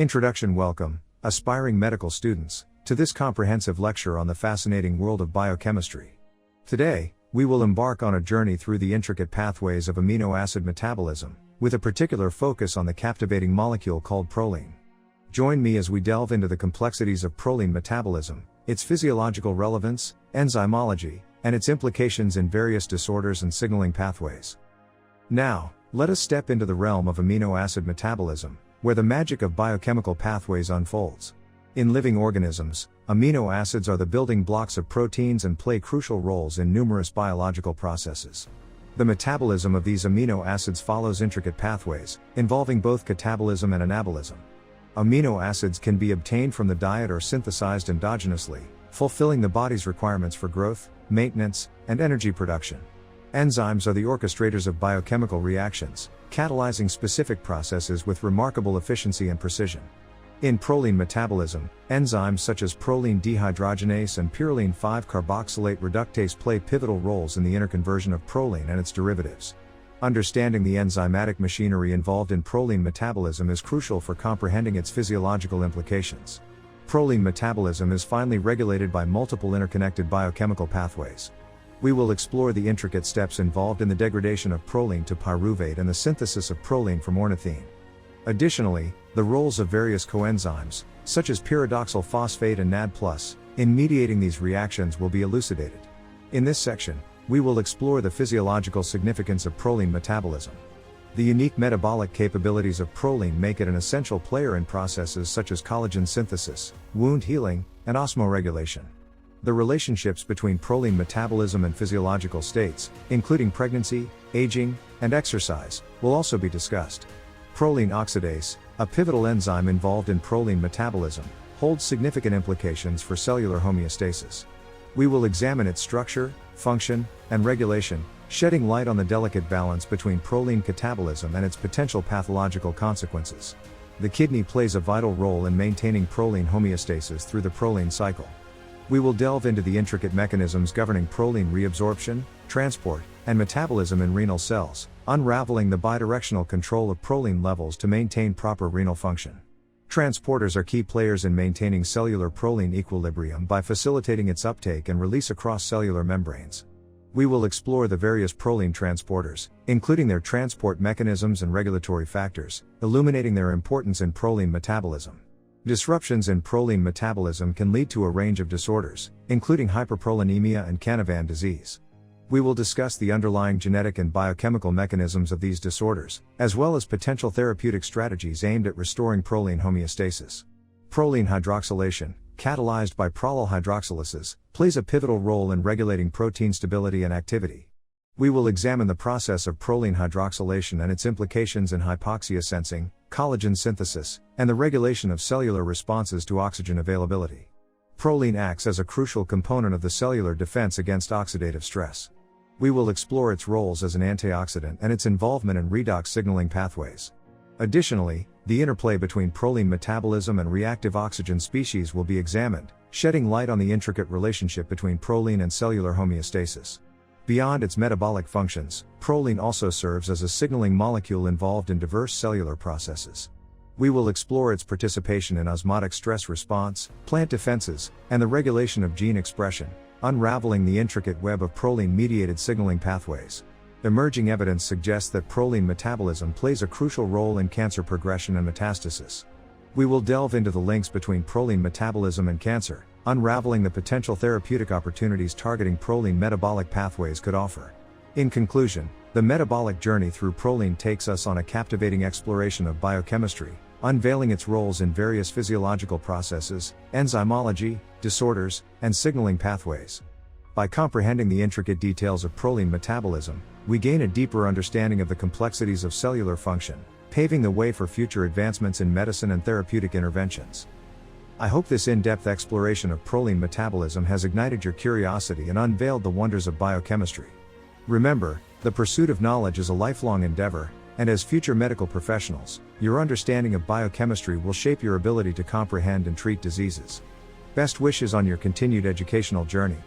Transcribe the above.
Introduction. Welcome, aspiring medical students, to this comprehensive lecture on the fascinating world of biochemistry. Today, we will embark on a journey through the intricate pathways of amino acid metabolism, with a particular focus on the captivating molecule called proline. Join me as we delve into the complexities of proline metabolism, its physiological relevance, enzymology, and its implications in various disorders and signaling pathways. Now, let us step into the realm of amino acid metabolism, where the magic of biochemical pathways unfolds. In living organisms, amino acids are the building blocks of proteins and play crucial roles in numerous biological processes. The metabolism of these amino acids follows intricate pathways, involving both catabolism and anabolism. Amino acids can be obtained from the diet or synthesized endogenously, fulfilling the body's requirements for growth, maintenance, and energy production. Enzymes are the orchestrators of biochemical reactions, catalyzing specific processes with remarkable efficiency and precision. In proline metabolism, enzymes such as proline dehydrogenase and pyrroline 5-carboxylate reductase play pivotal roles in the interconversion of proline and its derivatives. Understanding the enzymatic machinery involved in proline metabolism is crucial for comprehending its physiological implications. Proline metabolism is finely regulated by multiple interconnected biochemical pathways. We will explore the intricate steps involved in the degradation of proline to pyruvate and the synthesis of proline from ornithine. Additionally, the roles of various coenzymes, such as pyridoxal phosphate and NAD+, in mediating these reactions will be elucidated. In this section, we will explore the physiological significance of proline metabolism. The unique metabolic capabilities of proline make it an essential player in processes such as collagen synthesis, wound healing, and osmoregulation. The relationships between proline metabolism and physiological states, including pregnancy, aging, and exercise, will also be discussed. Proline oxidase, a pivotal enzyme involved in proline metabolism, holds significant implications for cellular homeostasis. We will examine its structure, function, and regulation, shedding light on the delicate balance between proline catabolism and its potential pathological consequences. The kidney plays a vital role in maintaining proline homeostasis through the proline cycle. We will delve into the intricate mechanisms governing proline reabsorption, transport, and metabolism in renal cells, unraveling the bidirectional control of proline levels to maintain proper renal function. Transporters are key players in maintaining cellular proline equilibrium by facilitating its uptake and release across cellular membranes. We will explore the various proline transporters, including their transport mechanisms and regulatory factors, illuminating their importance in proline metabolism. Disruptions in proline metabolism can lead to a range of disorders, including hyperprolinemia and Canavan disease. We will discuss the underlying genetic and biochemical mechanisms of these disorders, as well as potential therapeutic strategies aimed at restoring proline homeostasis. Proline hydroxylation, catalyzed by prolyl hydroxylases, plays a pivotal role in regulating protein stability and activity. We will examine the process of proline hydroxylation and its implications in hypoxia sensing, collagen synthesis, and the regulation of cellular responses to oxygen availability. Proline acts as a crucial component of the cellular defense against oxidative stress. We will explore its roles as an antioxidant and its involvement in redox signaling pathways. Additionally, the interplay between proline metabolism and reactive oxygen species will be examined, shedding light on the intricate relationship between proline and cellular homeostasis. Beyond its metabolic functions, proline also serves as a signaling molecule involved in diverse cellular processes. We will explore its participation in osmotic stress response, plant defenses, and the regulation of gene expression, unraveling the intricate web of proline-mediated signaling pathways. Emerging evidence suggests that proline metabolism plays a crucial role in cancer progression and metastasis. We will delve into the links between proline metabolism and cancer, unraveling the potential therapeutic opportunities targeting proline metabolic pathways could offer. In conclusion, the metabolic journey through proline takes us on a captivating exploration of biochemistry, unveiling its roles in various physiological processes, enzymology, disorders, and signaling pathways. By comprehending the intricate details of proline metabolism, we gain a deeper understanding of the complexities of cellular function, paving the way for future advancements in medicine and therapeutic interventions. I hope this in-depth exploration of proline metabolism has ignited your curiosity and unveiled the wonders of biochemistry. Remember, the pursuit of knowledge is a lifelong endeavor, and as future medical professionals, your understanding of biochemistry will shape your ability to comprehend and treat diseases. Best wishes on your continued educational journey.